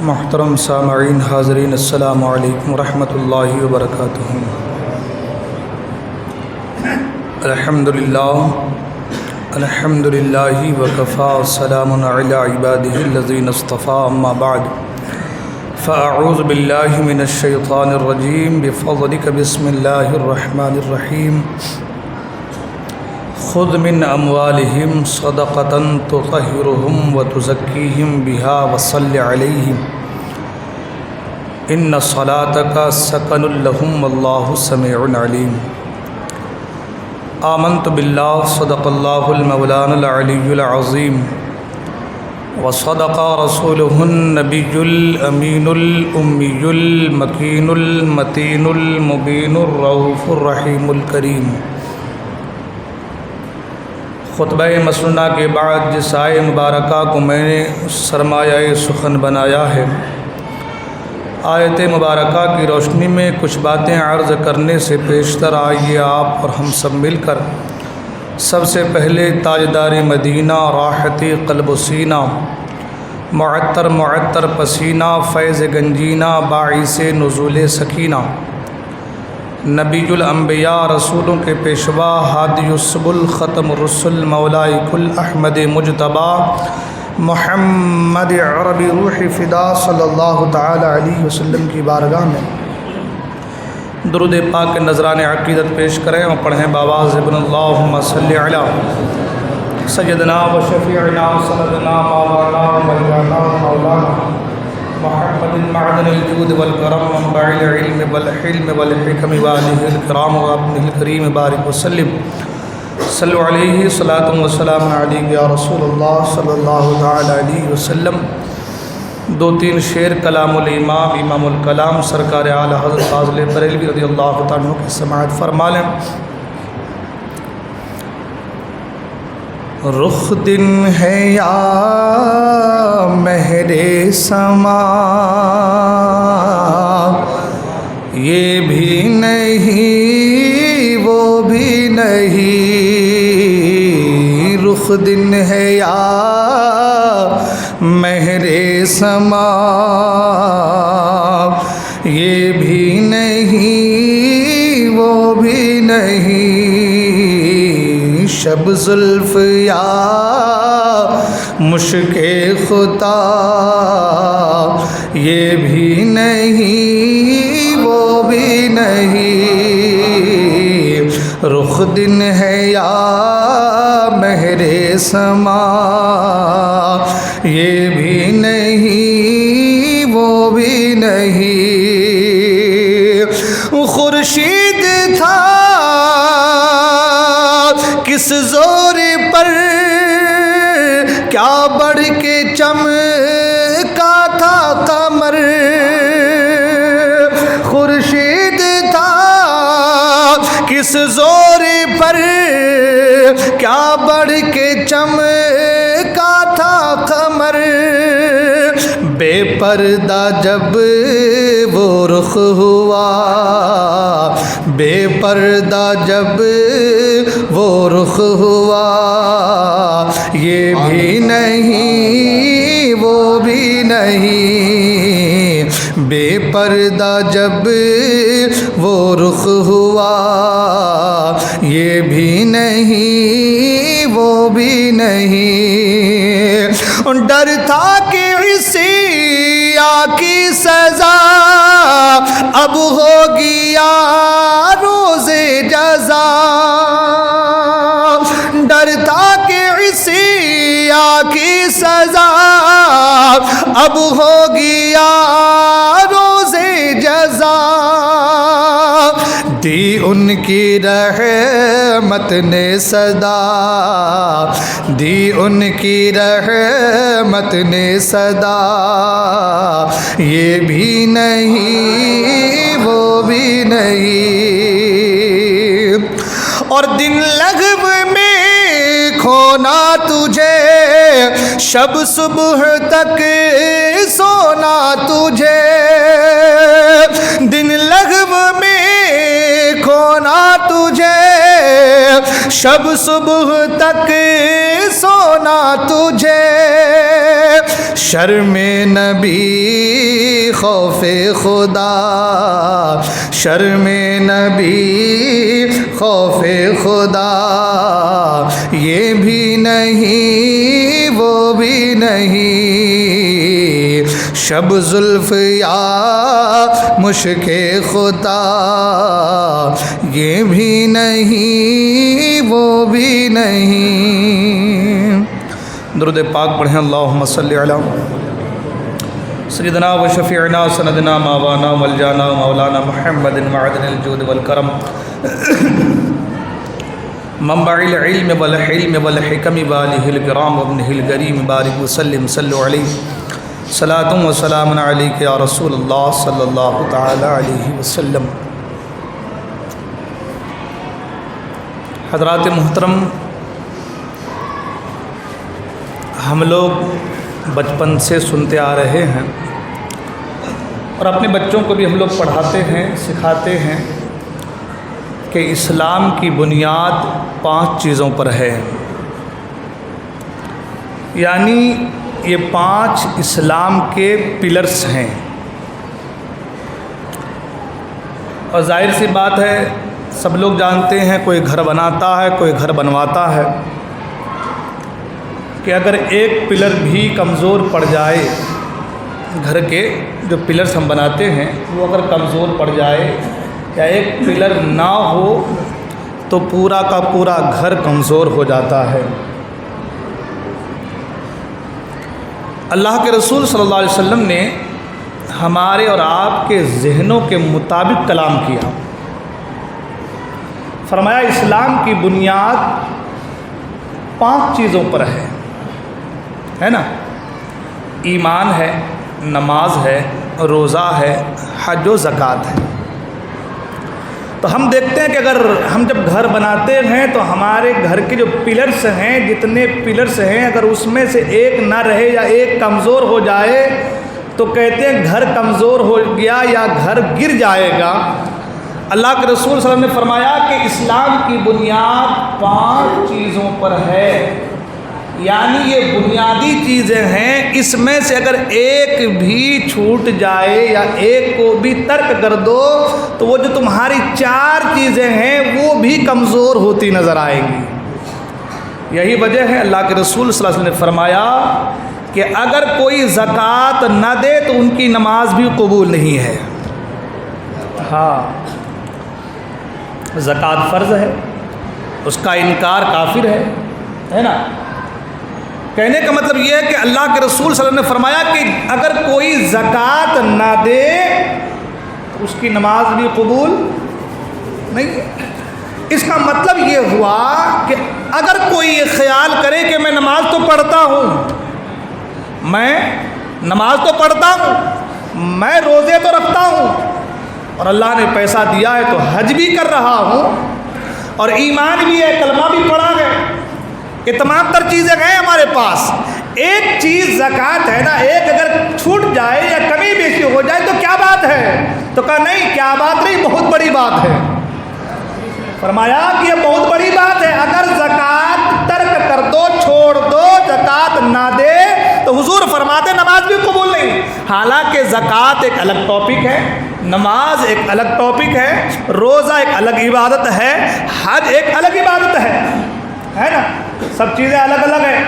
محترم سامعین حاضرین السلام علیکم ورحمۃ اللہ وبرکاتہ۔ الحمدللہ وکفی وسلام علی عبادہ الذین اصطفی، اما بعد فاعوذ باللہ من الشیطان الرجیم بفضلک بسم اللہ الرحمن الرحیم۔ خذ من اموالہم صدقۃ تطہرہم وتزکیہم بہا وصل علیہم ان صلاتک سکن لہم واللہ سمیع علیم۔ آمنت باللہ صدق اللہ المولانا العلی العظیم وصدق رسولہ النبی الامین الامی المکین المتین المبین الرؤوف الرحیم الکریم۔ خطبہ مسنونہ کے بعد جس آیے مبارکہ کو میں نے سرمایہ سخن بنایا ہے، آیت مبارکہ کی روشنی میں کچھ باتیں عرض کرنے سے پیشتر آئیے آپ اور ہم سب مل کر سب سے پہلے تاجدار مدینہ، راحتی قلب و سینہ، معطر پسینہ، فیض گنجینہ، باعث نزول سکینہ، نبی الانبیاء، رسولوں کے پیشوا، ہادی السبل، ختم الرسل، مولائی کل احمد مجتبی، محمد عربی روح فدا صلی اللہ تعالی علیہ وسلم کی بارگاہ میں درود پاک نذران عقیدت پیش کریں اور پڑھیں باواز ابن اللہم صلی علی سیدنا و شفیعنا سندنا مولانا مولانا مولانا محمد معدن الجود والکرم منبع العلم والحلم والحکم والہ الکرام وابنہ الکریم بارک وسلم۔ صلو علیہ صلاۃ و سلام علیہ یا رسول اللہ صلی اللہ تعالی علیہ وسلم۔ دو تین شعر کلام الامام امام الکلام سرکار اعلیٰ حضرت فاضل بریلوی رضی اللہ تعالیٰ عنہ کی سماعت فرما لیں۔ رخ دن ہے یا مہر سما، یہ بھی نہیں وہ بھی نہیں، رخ دن ہے یا مہر سما، یہ بھی نہیں وہ بھی نہیں، شب زلف یا مشک خطا، یہ بھی نہیں وہ بھی نہیں، رخ دن ہے یا مہر سما، یہ بھی نہیں وہ بھی نہیں، خورشید تھا کس زور پر، کیا بڑھ کے چمکا تھا قمر، خورشید تھا کس زور پر، کیا بڑھ کے چمکا تھا قمر، بے پردہ جب وہ رخ ہوا، بے پردہ جب وہ رخ ہوا، یہ بھی نہیں وہ بھی نہیں، بے پردہ جب وہ رخ ہوا، یہ بھی نہیں وہ بھی نہیں، ڈر تھا کہ عصیاں کی سزا اب ہوگی یا روز جزا، ڈر تھا کہ عصیاں کی سزا اب ہوگی یا روز جزا، دی ان کی رحمت نے صدا، دی ان کی رحمت نے صدا، یہ بھی نہیں وہ بھی نہیں، اور دن لغو میں کھونا تجھے، شب صبح تک سونا تجھے، دن لغو میں کھونا تجھے، شب صبح تک سونا تجھے، شرم نبی خوف خدا، شرم نبی خوف خدا، یہ بھی نہیں وہ بھی نہیں، شب زلف یا مشک خدا، یہ بھی نہیں وہ بھی نہیں۔ درود پاک پڑھیں، اللہم صلی علی سیدنا و شفیعنا سندنا ماوانا ملجانا مولانا محمد معدن الجود والکرم، منبع العلم والحلم والحکم، والہ الکرام وابنہ الکریم، بارک وسلم صلو علیہ صلاۃ و سلام علیک یا رسول اللہ صلی اللہ تعالی علیہ وسلم۔ حضرات محترم، ہم لوگ بچپن سے سنتے آ رہے ہیں اور اپنے بچوں کو بھی ہم لوگ پڑھاتے ہیں، سکھاتے ہیں کہ اسلام کی بنیاد 5 چیزوں پر ہے، یعنی یہ 5 اسلام کے پلرز ہیں۔ اور ظاہر سی بات ہے، سب لوگ جانتے ہیں، کوئی گھر بناتا ہے، کوئی گھر بنواتا ہے، کہ اگر ایک پلر بھی کمزور پڑ جائے، گھر کے جو پلرز ہم بناتے ہیں وہ اگر کمزور پڑ جائے یا ایک پلر نہ ہو تو پورا کا پورا گھر کمزور ہو جاتا ہے۔ اللہ کے رسول صلی اللہ علیہ وسلم نے ہمارے اور آپ کے ذہنوں کے مطابق کلام کیا، فرمایا اسلام کی بنیاد 5 چیزوں پر ہے نا، ایمان ہے، نماز ہے، روزہ ہے، حج و زکوٰۃ ہے۔ تو ہم دیکھتے ہیں کہ اگر ہم جب گھر بناتے ہیں تو ہمارے گھر کے جو پلرز ہیں، جتنے پلرز ہیں، اگر اس میں سے ایک نہ رہے یا ایک کمزور ہو جائے تو کہتے ہیں گھر کمزور ہو گیا یا گھر گر جائے گا۔ اللہ کے رسول صلی اللہ علیہ وسلم نے فرمایا کہ اسلام کی بنیاد 5 چیزوں پر ہے، یعنی یہ بنیادی چیزیں ہیں، اس میں سے اگر ایک بھی چھوٹ جائے یا ایک کو بھی ترک کر دو تو وہ جو تمہاری 4 چیزیں ہیں وہ بھی کمزور ہوتی نظر آئیں گی۔ یہی وجہ ہے اللہ کے رسول صلی اللہ علیہ وسلم نے فرمایا کہ اگر کوئی زکوٰۃ نہ دے تو ان کی نماز بھی قبول نہیں ہے۔ ہاں، زکوٰۃ فرض ہے، اس کا انکار کافر ہے نا۔ کہنے کا مطلب یہ ہے کہ اللہ کے رسول صلی اللہ علیہ وسلم نے فرمایا کہ اگر کوئی زکوٰۃ نہ دے تو اس کی نماز بھی قبول نہیں ہے۔ اس کا مطلب یہ ہوا کہ اگر کوئی یہ خیال کرے کہ میں نماز تو پڑھتا ہوں، میں نماز تو پڑھتا ہوں، میں روزے تو رکھتا ہوں، اور اللہ نے پیسہ دیا ہے تو حج بھی کر رہا ہوں، اور ایمان بھی ہے، کلمہ بھی پڑھا ہے، یہ تمام تر چیزیں ہیں ہمارے پاس، ایک چیز زکوٰۃ ہے نا، ایک اگر چھوٹ جائے یا کمی بیشی ہو جائے تو کیا بات ہے؟ تو کہا نہیں، کیا بات نہیں، بہت بڑی بات ہے۔ فرمایا کہ یہ بہت بڑی بات ہے، اگر زکوٰۃ ترک کر دو، چھوڑ دو، زکوٰۃ نہ دے تو حضور فرماتے نماز بھی قبول نہیں۔ حالانکہ زکوٰۃ ایک الگ ٹاپک ہے، نماز ایک الگ ٹاپک ہے، روزہ ایک الگ عبادت ہے، حج ایک الگ عبادت ہے نا، سب چیزیں الگ الگ ہیں،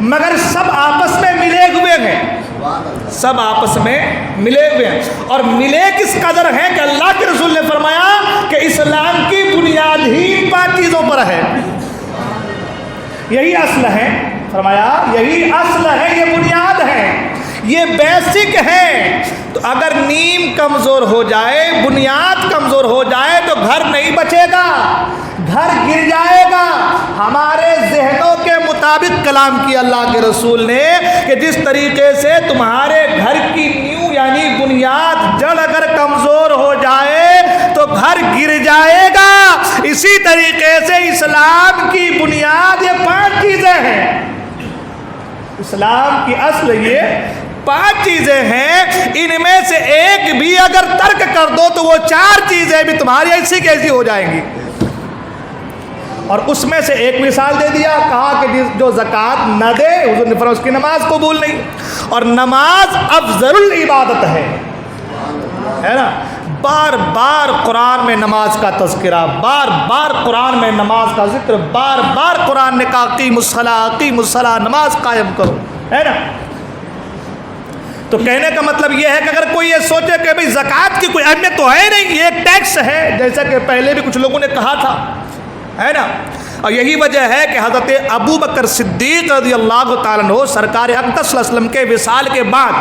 مگر سب آپس میں ملے ہوئے ہیں، سب آپس میں ملے ہوئے ہیں، اور ملے کس قدر ہیں کہ اللہ کے رسول نے فرمایا کہ اسلام کی بنیاد ہی 5 چیزوں پر ہے، یہی اصل ہے، فرمایا یہی اصل ہے، یہ بنیاد ہے، یہ بیسک ہے۔ تو اگر نیم کمزور ہو جائے، بنیاد کمزور ہو جائے تو گھر نہیں بچے گا، گھر گر جائے گا۔ ہمارے ذہنوں کے مطابق کلام کیا اللہ کے رسول نے کہ جس طریقے سے تمہارے گھر کی نیو یعنی بنیاد جڑ اگر کمزور ہو جائے تو گھر گر جائے گا، اسی طریقے سے اسلام کی بنیاد یہ 5 چیزیں ہیں، اسلام کی اصل یہ 5 چیزیں ہیں، ان میں سے ایک بھی اگر ترک کر دو تو وہ 4 چیزیں بھی تمہاری ایسی کیسی ہو جائیں گی۔ اور اس میں سے ایک مثال دے دیا، کہا کہ جو زکوٰۃ نہ دے حضور نے فرمایا اس کی نماز قبول نہیں. اور نماز افضل العبادت ہے نا. بار بار قرآن میں نماز کا تذکرہ، بار بار قرآن میں نماز کا ذکر، بار بار قرآن نے کہا اقیموا الصلاۃ اقیموا الصلاۃ، نماز قائم کرو، ہے نا. تو کہنے کا مطلب یہ ہے کہ اگر کوئی یہ سوچے کہ بھئی زکوٰۃ کی کوئی اہمیت تو ہے نہیں، یہ ایک ٹیکس ہے، جیسا کہ پہلے بھی کچھ لوگوں نے کہا تھا، ہے نا. اور یہی وجہ ہے کہ حضرت ابو بکر صدیق رضی اللہ تعالیٰ عنہ سرکار اقدس صلی اللہ علیہ وسلم کے وصال کے بعد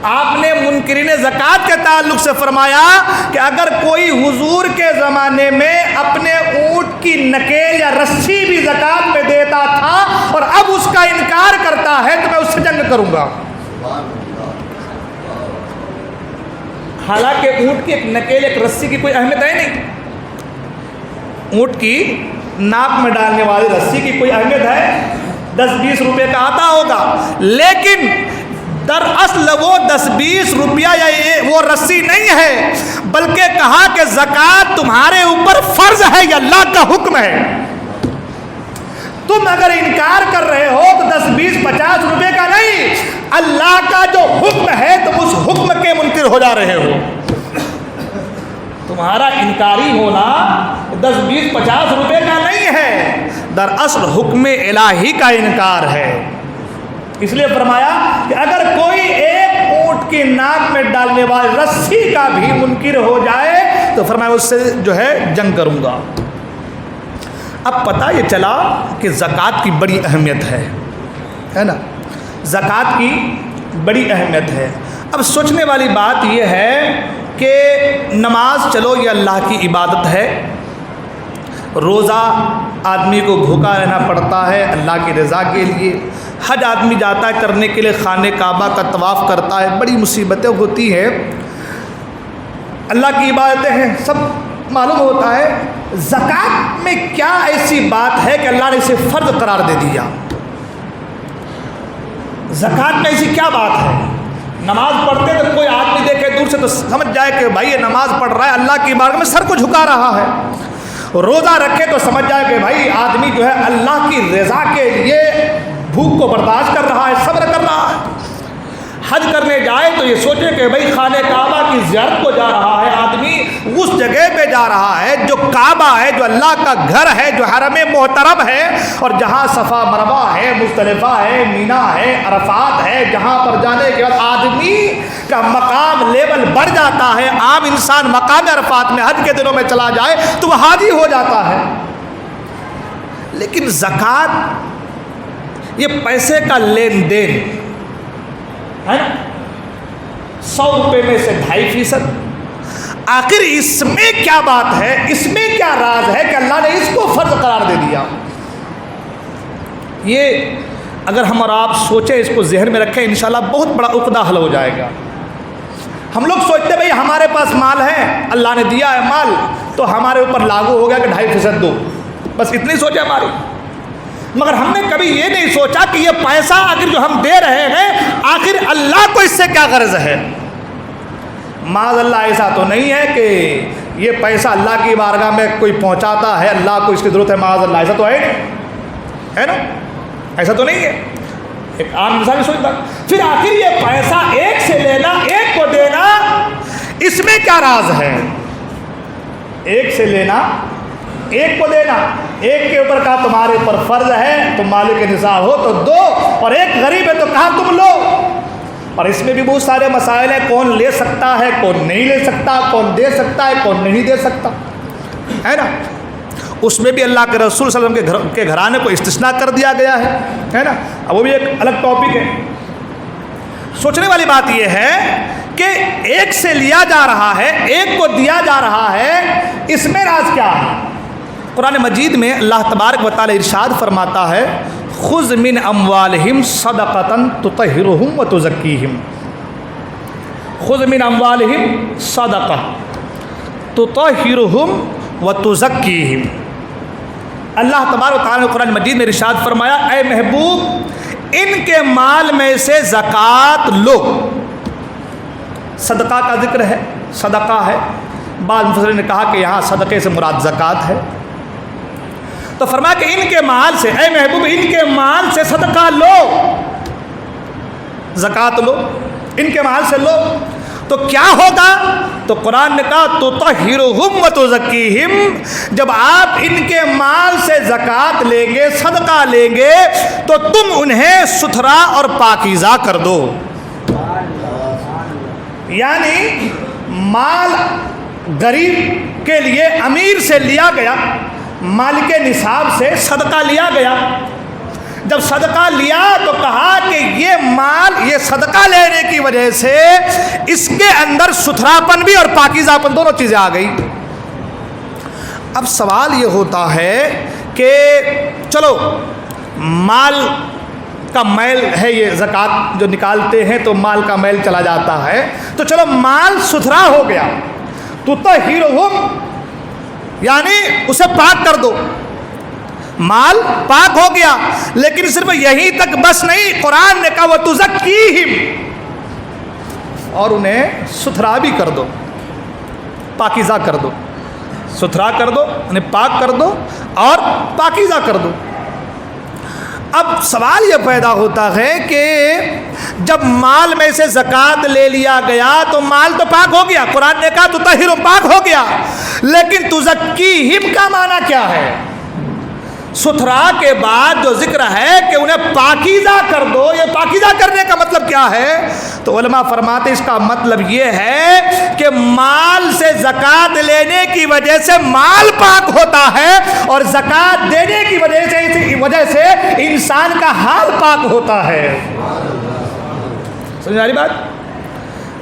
آپ نے منکرین زکوٰۃ کے تعلق سے فرمایا کہ اگر کوئی حضور کے زمانے میں اپنے اونٹ کی نکیل یا رسی بھی زکوٰۃ میں دیتا تھا اور اب اس کا انکار کرتا ہے تو میں اس سے جنگ کروں گا. حالانکہ اونٹ کی ایک نکیل ایک رسی کی کوئی اہمیت ہے نہیں، اونٹ کی ناک میں ڈالنے والی رسی کی کوئی اہمیت ہے؟ 10-20 روپے کا آتا ہوگا، لیکن دراصل وہ 10-20 روپیہ یا وہ رسی نہیں ہے، بلکہ کہا کہ زکوٰۃ تمہارے اوپر فرض ہے، یہ اللہ کا حکم ہے. تم اگر انکار کر رہے ہو تو 10-20-50 روپے کا نہیں، اللہ کا جو حکم ہے تم اس حکم کے منکر ہو جا رہے ہو. تمہارا انکاری ہونا 10-20-50 روپے کا نہیں ہے، دراصل حکم الہی کا انکار ہے. اس لیے فرمایا کہ اگر کوئی ایک اونٹ کی ناک میں ڈالنے والی رسی کا بھی منکر ہو جائے تو فرمایا اس سے جو ہے جنگ کروں گا. اب پتہ یہ چلا کہ زکوٰۃ کی بڑی اہمیت ہے نا، زکوٰۃ کی بڑی اہمیت ہے. اب سوچنے والی بات یہ ہے کہ نماز چلو یہ اللہ کی عبادت ہے، روزہ آدمی کو بھوکا رہنا پڑتا ہے اللہ کی رضا کے لیے، حج آدمی جاتا ہے کرنے کے لیے خانہ کعبہ کا طواف کرتا ہے، بڑی مصیبتیں ہوتی ہیں، اللہ کی عبادتیں ہیں، سب معلوم ہوتا ہے. زکوٰۃ میں کیا ایسی بات ہے کہ اللہ نے اسے فرض قرار دے دیا؟ زکوٰۃ میں ایسی کیا بات ہے؟ نماز پڑھتے تو کوئی آدمی دیکھے دور سے تو سمجھ جائے کہ بھائی یہ نماز پڑھ رہا ہے، اللہ کی بارگاہ میں سر کو جھکا رہا ہے. روزہ رکھے تو سمجھ جائے کہ بھائی آدمی جو ہے اللہ کی رضا کے لیے بھوک کو برداشت کر رہا ہے، صبر کر رہا ہے. حج کرنے جائے تو یہ سوچے کہ بھائی خانہ کعبہ کی زیارت کو جا رہا ہے، آدمی اس جگہ پہ جا رہا ہے جو کعبہ ہے، جو اللہ کا گھر ہے، جو حرم محترم ہے، اور جہاں صفا مروہ ہے، مزدلفہ ہے، مینا ہے، عرفات ہے، جہاں پر جانے کے بعد آدمی کا مقام لیول بڑھ جاتا ہے. عام انسان مقام عرفات میں حج کے دنوں میں چلا جائے تو وہ حاجی ہو جاتا ہے. لیکن زکوٰۃ یہ پیسے کا لین دین ہے نا، 100 روپے میں سے 2.5%. آخر اس میں کیا بات ہے، اس میں کیا راز ہے کہ اللہ نے اس کو فرض قرار دے دیا؟ یہ اگر ہم اور آپ سوچیں، اس کو ذہن میں رکھیں، انشاءاللہ بہت بڑا عقدہ حل ہو جائے گا. ہم لوگ سوچتے بھئی ہمارے پاس مال ہے، اللہ نے دیا ہے مال تو ہمارے اوپر لاگو ہو گیا کہ 2.5% دو، بس اتنی سوچ ہے ہماری. مگر ہم نے کبھی یہ نہیں سوچا کہ یہ پیسہ آخر جو ہم دے رہے ہیں آخر اللہ کو اس سے کیا غرض ہے. معاذ اللہ ایسا تو نہیں ہے کہ یہ پیسہ اللہ کی بارگاہ میں کوئی پہنچاتا ہے، اللہ کو اس کی ضرورت ہے، معاذ اللہ ایسا تو ہے نا، ایسا تو نہیں ہے. ایک عام انسان سوچتا پھر آخر یہ پیسہ ایک سے لینا ایک کو دینا اس میں کیا راز ہے؟ ایک سے لینا ایک کو دینا، ایک کے اوپر کہا تمہارے اوپر فرض ہے، تم مالک نصاب ہو تو دو، اور ایک غریب ہے تو کہا تم لو. اور اس میں بھی بہت سارے مسائل ہیں، کون لے سکتا ہے، کون نہیں لے سکتا، کون دے سکتا ہے، کون نہیں دے سکتا، ہے نا. اس میں بھی اللہ کے رسول صلی اللہ علیہ وسلم کے گھرانے کو استثناء کر دیا گیا ہے نا. اب وہ بھی ایک الگ ٹاپک ہے. سوچنے والی بات یہ ہے کہ ایک سے لیا جا رہا ہے، ایک کو دیا جا رہا ہے، اس میں راز کیا ہے؟ قرآن مجید میں اللہ تبارک و تعالی ارشاد فرماتا ہے خذ من اموالہم صدقۃ تطہرہم وتزکیہم. خذ من اموالہم صدقہ تطہرہم وتزکیہم. اللہ تبارک و تعالی نے قرآن مجید میں ارشاد فرمایا اے محبوب ان کے مال میں سے زکوٰۃ لو. صدقہ کا ذکر ہے، صدقہ ہے. بعض مفسرین نے کہا کہ یہاں صدقے سے مراد زکوٰۃ ہے. تو فرمایا کہ ان کے مال سے، اے محبوب ان کے مال سے صدقہ لو، زکوٰۃ لو، ان کے مال سے لو، تو کیا ہوگا؟ تو قرآن نے کہا تطہرہم وتزکیہم، جب آپ ان کے مال سے زکوٰۃ لیں گے، صدقہ لیں گے، تو تم انہیں ستھرا اور پاکیزہ کر دو۔ یعنی مال غریب کے لیے امیر سے لیا گیا، مالک نصاب سے صدقہ لیا گیا، جب صدقہ لیا تو کہا کہ یہ مال، یہ صدقہ لینے کی وجہ سے اس کے اندر ستھراپن بھی اور پاکیزہ پن دونوں چیزیں آ گئی۔ اب سوال یہ ہوتا ہے کہ چلو مال کا میل ہے، یہ زکوٰۃ جو نکالتے ہیں تو مال کا میل چلا جاتا ہے، تو چلو مال ستھرا ہو گیا، تطہرہم یعنی اسے پاک کر دو، مال پاک ہو گیا، لیکن صرف یہیں تک بس نہیں، قرآن نے کہا وتزکیہم، اور انہیں ستھرا بھی کر دو، پاکیزہ کر دو، ستھرا کر دو انہیں پاک کر دو اور پاکیزہ کر دو۔ اب سوال یہ پیدا ہوتا ہے کہ جب مال میں سے زکوٰۃ لے لیا گیا تو مال تو پاک ہو گیا، قرآن نے کہا تطہرہم پاک ہو گیا، لیکن تزکیہم کا معنی کیا ہے؟ ستھرا کے بعد جو ذکر ہے کہ انہیں پاکیزہ کر دو، یہ پاکیزہ کرنے کا مطلب کیا ہے؟ تو علماء فرماتے ہیں اس کا مطلب یہ ہے کہ مال سے زکوٰۃ لینے کی وجہ سے مال پاک ہوتا ہے، اور زکوٰۃ دینے کی وجہ سے انسان کا حال پاک ہوتا ہے۔ سمجھ آ رہی بات؟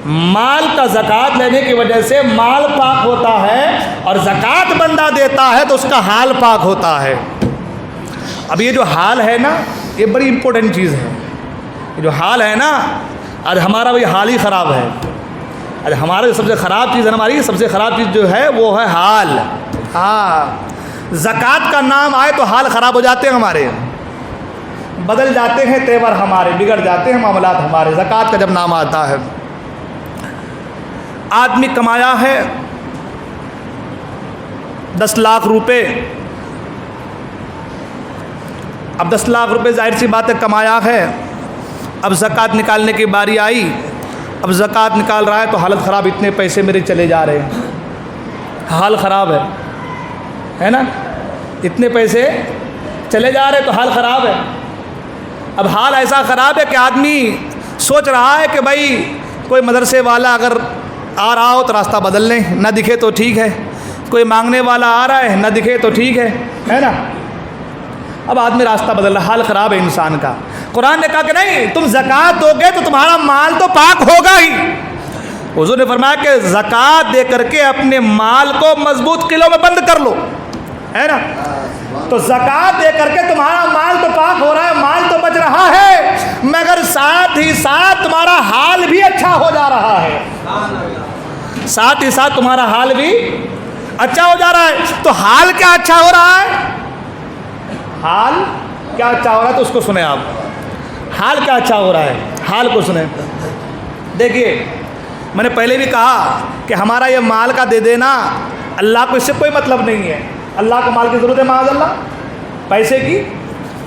مال کا زکوٰۃ لینے کی وجہ سے مال پاک ہوتا ہے، اور زکوٰۃ بندہ دیتا ہے تو اس کا حال پاک ہوتا ہے۔ اب یہ جو حال ہے نا، یہ بڑی امپورٹنٹ چیز ہے۔ یہ جو حال ہے نا، آج ہمارا بھی حال ہی خراب ہے۔ آج ہمارا جو سب سے خراب چیز ہے، ہماری سب سے خراب چیز جو ہے وہ ہے حال۔ ہاں، زکوٰۃ کا نام آئے تو حال خراب ہو جاتے ہیں ہمارے، بدل جاتے ہیں تیور ہمارے، بگڑ جاتے ہیں معاملات ہمارے۔ زکوٰۃ کا جب نام آتا ہے، آدمی کمایا ہے 10 لاکھ روپے، اب 10 لاکھ روپے ظاہر سی بات ہے کمایا ہے، اب زکوٰۃ نکالنے کی باری آئی، اب زکوٰۃ نکال رہا ہے تو حالت خراب، اتنے پیسے میرے چلے جا رہے ہیں، حال خراب ہے نا، اتنے پیسے چلے جا رہے تو حال خراب ہے۔ اب حال ایسا خراب ہے کہ آدمی سوچ رہا ہے کہ بھائی کوئی مدرسے والا اگر آ رہا ہو تو راستہ بدل لیں، نہ دکھے تو ٹھیک ہے، کوئی مانگنے والا آ رہا ہے نہ دکھے تو ٹھیک ہے نا۔ اب آدمی راستہ بدل رہا، حال خراب ہے انسان کا۔ قرآن نے کہا کہ نہیں، تم زکوٰۃ دو گے تو تمہارا مال تو پاک ہوگا ہی۔ حضور نے فرمایا کہ زکوٰۃ دے کر کے اپنے مال کو مضبوط قلعوں میں بند کر لو، ہے نا۔ تو زکوٰۃ دے کر کے تمہارا مال تو پاک ہو رہا ہے، مال تو بچ رہا ہے، مگر ساتھ ہی ساتھ تمہارا حال بھی اچھا ہو جا رہا ہے، ساتھ ہی ساتھ تمہارا حال بھی اچھا ہو جا رہا ہے۔ تو حال کیا اچھا ہو رہا ہے؟ حال کیا اچھا ہو رہا ہے تو اس کو سنیں آپ، حال کیا اچھا ہو رہا ہے، حال کو سنیں۔ دیکھیے، میں نے پہلے بھی کہا کہ ہمارا یہ مال کا دے دینا، اللہ کو اس سے کوئی مطلب نہیں ہے، اللہ کو مال کی ضرورت ہے معاذ اللہ، پیسے کی،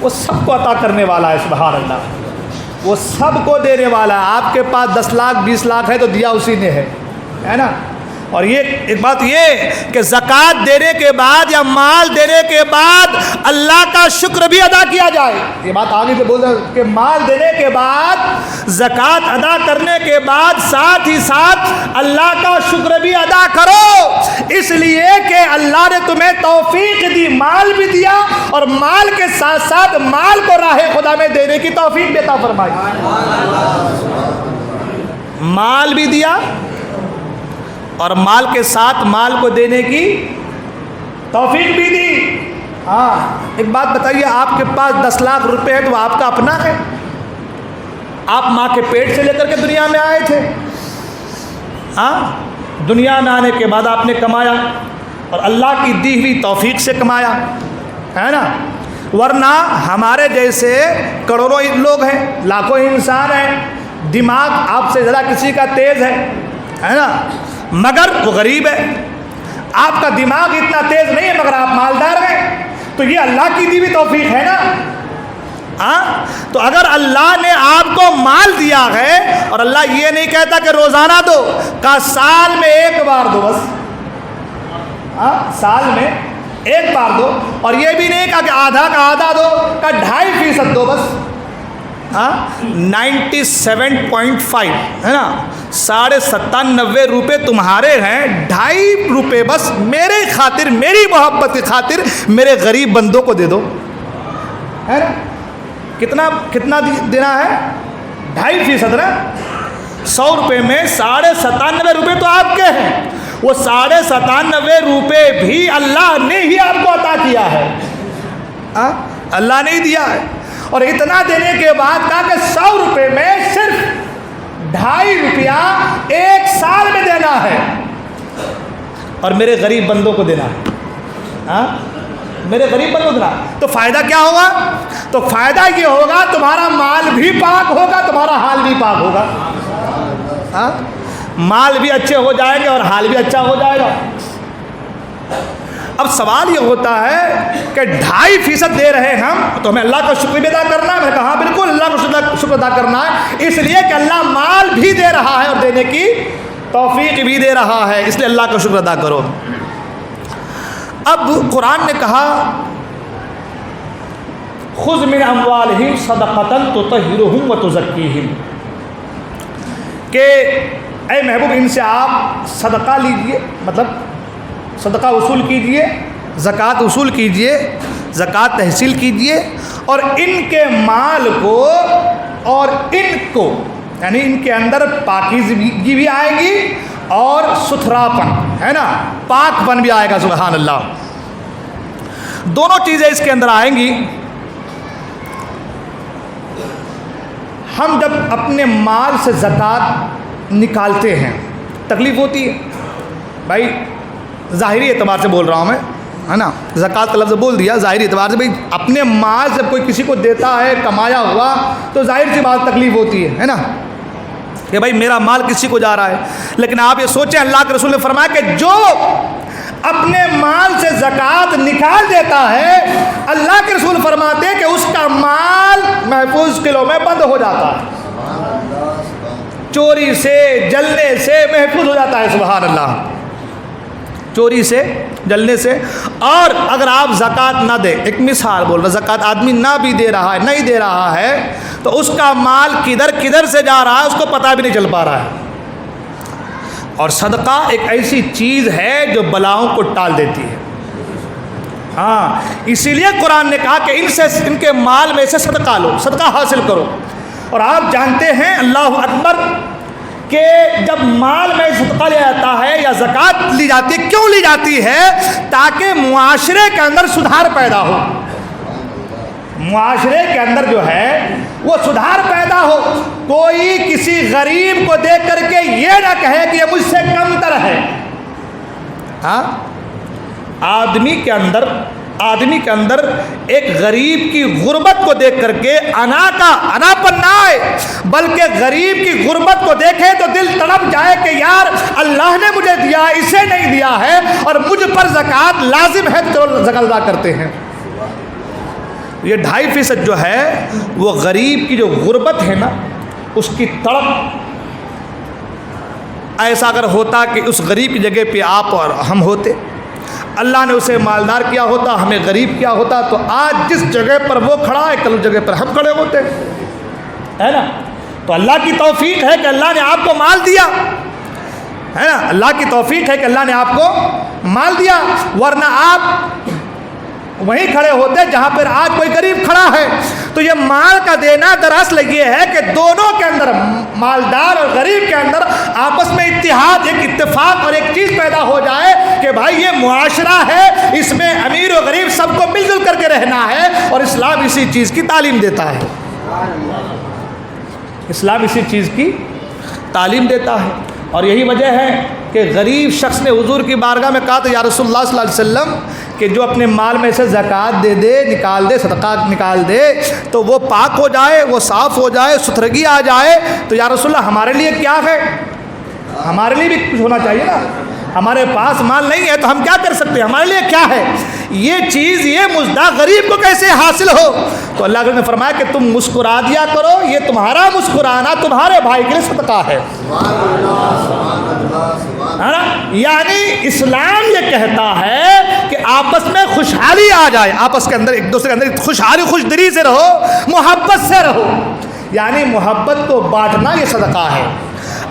وہ سب کو عطا کرنے والا ہے سبحان اللہ، وہ سب کو دینے والا ہے۔ آپ کے پاس 10 لاکھ 20 لاکھ ہے تو دیا اسی نے ہے نا۔ اور یہ ایک بات یہ کہ زکوٰۃ دینے کے بعد یا مال دینے کے بعد اللہ کا شکر بھی ادا کیا جائے، یہ بات آگے سے بول رہا ہوں کہ مال دینے کے بعد، زکوٰۃ ادا کرنے کے بعد ساتھ ہی ساتھ اللہ کا شکر بھی ادا کرو، اس لیے کہ اللہ نے تمہیں توفیق دی، مال بھی دیا اور مال کے ساتھ ساتھ مال کو راہ خدا میں دینے کی توفیق بھی عطا فرمائی، مال بھی دیا اور مال کے ساتھ مال کو دینے کی توفیق بھی دی۔ ہاں، ایک بات بتائیے، آپ کے پاس 10 لاکھ روپے ہے تو آپ کا اپنا ہے، آپ ماں کے پیٹ سے لے کر کے دنیا میں آئے تھے، ہاں، دنیا میں آنے کے بعد آپ نے کمایا اور اللہ کی دی ہوئی توفیق سے کمایا، ہے نا۔ ورنہ ہمارے جیسے کروڑوں لوگ ہیں، لاکھوں انسان ہیں، دماغ آپ سے ذرا کسی کا تیز ہے نا، مگر وہ غریب ہے۔ آپ کا دماغ اتنا تیز نہیں ہے مگر آپ مالدار ہیں، تو یہ اللہ کی دی ہوئی توفیق ہے نا. تو اگر اللہ نے آپ کو مال دیا ہے، اور اللہ یہ نہیں کہتا کہ روزانہ دو، کہا سال میں ایک بار دو بس، سال میں ایک بار دو. اور یہ بھی نہیں کہا کہ آدھا کا آدھا دو، کہا 2.5% دو بس. 97.5 ہے نا، 97.5 روپے تمہارے ہیں، 2.5 روپے بس میرے خاطر، میری محبت کی خاطر میرے غریب بندوں کو دے دو، ہے نا. کتنا دینا ہے؟ 2.5% نا. 100 روپے میں 97.5 روپے تو آپ کے ہیں. وہ 97.5 روپے بھی اللہ نے ہی آپ کو عطا کیا ہے، اللہ نے ہی دیا ہے. اور اتنا دینے کے بعد کہا کہ 100 روپے میں صرف 2.5 روپیہ ایک سال میں دینا ہے اور میرے غریب بندوں کو دینا ہے. میرے غریب بندوں کو دینا. تو فائدہ کیا ہوگا؟ تو فائدہ یہ ہوگا تمہارا مال بھی پاک ہوگا، تمہارا حال بھی پاک ہوگا. مال بھی اچھے ہو جائیں گے اور حال بھی اچھا ہو جائے گا. اب سوال یہ ہوتا ہے کہ 2.5% دے رہے ہم، تو ہمیں اللہ کا شکر بھی ادا کرنا ہے. میں نے کہا بالکل اللہ کا شکر ادا کرنا ہے، اس لیے کہ اللہ مال بھی دے رہا ہے اور دینے کی توفیق بھی دے رہا ہے، اس لیے اللہ کا شکر ادا کرو. اب قرآن نے کہا خذ من اموالہم صدقۃ تطہرہم وتزکیہم، کہ اے محبوب ان سے آپ صدقہ لیجئے، مطلب صدقہ وصول کیجئے، زکوٰۃ وصول کیجئے، زکوٰۃ تحصیل کیجئے، اور ان کے مال کو اور ان کو، یعنی ان کے اندر پاکیزگی بھی آئے گی اور ستھراپن، ہے نا، پاک پن بھی آئے گا. سبحان اللہ. دونوں چیزیں اس کے اندر آئیں گی. ہم جب اپنے مال سے زکوٰۃ نکالتے ہیں تکلیف ہوتی ہے بھائی، ظاہری اعتبار سے بول رہا ہوں میں، ہے نا، زکوٰۃ کا لفظ بول دیا، ظاہری اعتبار سے بھائی اپنے مال سے کوئی کسی کو دیتا ہے کمایا ہوا تو ظاہر سی بات تکلیف ہوتی ہے نا، کہ بھائی میرا مال کسی کو جا رہا ہے. لیکن آپ یہ سوچیں اللہ کے رسول نے فرمایا کہ جو اپنے مال سے زکوٰۃ نکال دیتا ہے، اللہ کے رسول فرماتے ہیں کہ اس کا مال محفوظ قلعوں میں بند ہو جاتا ہے، چوری سے جلنے سے محفوظ ہو جاتا ہے. سبحان اللہ. چوری سے جلنے سے. اور اگر آپ زکوٰۃ نہ دیں، ایک مثال بول رہا، زکوٰۃ آدمی نہ بھی دے رہا ہے، نہیں دے رہا ہے، تو اس کا مال کدھر سے جا رہا ہے اس کو پتہ بھی نہیں چل پا رہا ہے. اور صدقہ ایک ایسی چیز ہے جو بلاؤں کو ٹال دیتی ہے. اسی لیے قرآن نے کہا کہ ان کے مال میں سے صدقہ لو، صدقہ حاصل کرو. اور آپ جانتے ہیں اللہ اکبر کہ جب مال میں صدقہ لیا جاتا ہے یا زکوٰۃ لی جاتی ہے، کیوں لی جاتی ہے؟ تاکہ معاشرے کے اندر سدھار پیدا ہو. معاشرے کے اندر جو ہے وہ سدھار پیدا ہو. کوئی کسی غریب کو دیکھ کر کے یہ نہ کہے کہ یہ مجھ سے کم تر ہے. آدمی کے اندر ایک غریب کی غربت کو دیکھ کر کے انا پن نہ آئے، بلکہ غریب کی غربت کو دیکھے تو دل تڑپ جائے کہ یار اللہ نے مجھے دیا، اسے نہیں دیا ہے، اور مجھ پر زکوٰۃ لازم ہے تو زکوٰۃ ادا کرتے ہیں. یہ 2.5% جو ہے وہ غریب کی جو غربت ہے نا، اس کی تڑپ. ایسا اگر ہوتا کہ اس غریب کی جگہ پہ آپ اور ہم ہوتے، اللہ نے اسے مالدار کیا ہوتا، ہمیں غریب کیا ہوتا، تو آج جس جگہ پر وہ کھڑا ہے کل اس جگہ پر ہم کھڑے ہوتے، ہے نا. تو اللہ کی توفیق ہے کہ اللہ نے آپ کو مال دیا، ہے نا، اللہ کی توفیق ہے کہ اللہ نے آپ کو مال دیا، ورنہ آپ وہیں کھڑے ہوتے جہاں پر آج کوئی غریب کھڑا ہے. تو یہ مال کا دینا دراصل یہ ہے کہ دونوں کے اندر، مالدار اور غریب کے اندر آپس میں اتحاد، ایک اتفاق اور ایک چیز پیدا ہو جائے کہ بھائی یہ معاشرہ ہے، اس میں امیر و غریب سب کو مل جل کر کے رہنا ہے. اور اسلام اسی چیز کی تعلیم دیتا ہے. اسلام اسی چیز کی تعلیم دیتا ہے. اور یہی وجہ ہے کہ غریب شخص نے حضور کی بارگاہ میں کہا تو یا رسول اللہ صلی اللہ علیہ وسلم کہ جو اپنے مال میں سے زکوٰۃ دے دے، نکال دے، صدقہ نکال دے تو وہ پاک ہو جائے، وہ صاف ہو جائے، ستھرگی آ جائے. تو یا رسول اللہ ہمارے لیے کیا ہے؟ ہمارے لیے بھی کچھ ہونا چاہیے نا. ہمارے پاس مال نہیں ہے تو ہم کیا کر سکتے ہیں؟ ہمارے لیے کیا ہے یہ چیز؟ یہ مزدہ غریب کو کیسے حاصل ہو؟ تو اللہ نے فرمایا کہ تم مسکرا دیا کرو، یہ تمہارا مسکرانا تمہارے بھائی کے لیے صدقہ ہے۔ یعنی اسلام یہ کہتا ہے کہ آپس میں خوشحالی آ جائے، آپس کے اندر ایک دوسرے کے اندر خوشحالی خوش دلی سے رہو، محبت سے رہو، یعنی محبت کو بانٹنا یہ صدقہ ہے۔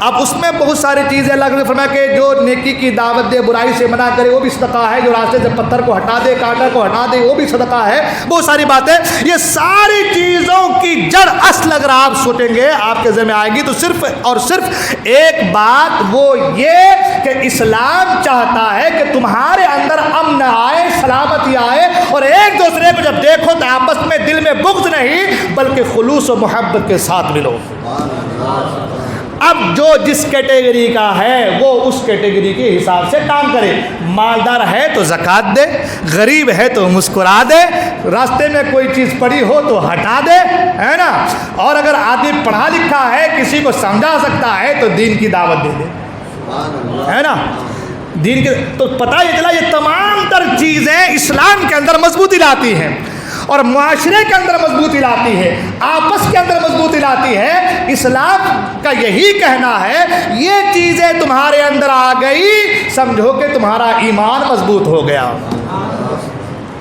اب اس میں بہت ساری چیزیں اللہ نے فرمایا کہ جو نیکی کی دعوت دے، برائی سے منع کرے، وہ بھی صدقہ ہے، جو راستے سے پتھر کو ہٹا دے، کانٹا کو ہٹا دے، وہ بھی صدقہ ہے، بہت ساری باتیں۔ یہ ساری چیزوں کی جڑ اصل اگر آپ سوچیں گے آپ کے ذہن میں آئے گی تو صرف اور صرف ایک بات، وہ یہ کہ اسلام چاہتا ہے کہ تمہارے اندر امن آئے، سلامتی آئے، اور ایک دوسرے کو جب دیکھو تو آپس میں دل میں بغض نہیں بلکہ خلوص و محبت کے ساتھ ملو۔ اب جو جس کیٹیگری کا ہے وہ اس کیٹیگری کے حساب سے کام کرے، مالدار ہے تو زکوٰۃ دے، غریب ہے تو مسکرا دے، راستے میں کوئی چیز پڑی ہو تو ہٹا دے، ہے نا، اور اگر آدمی پڑھا لکھا ہے کسی کو سمجھا سکتا ہے تو دین کی دعوت دے دے، ہے نا، دین کے تو پتہ یہ چلا یہ تمام تر چیزیں اسلام کے اندر مضبوطی لاتی ہیں اور معاشرے کے اندر مضبوطی لاتی ہے، آپس کے اندر مضبوطی لاتی ہے۔ اسلام کا یہی کہنا ہے یہ چیزیں تمہارے اندر آ گئی سمجھو کہ تمہارا ایمان مضبوط ہو گیا،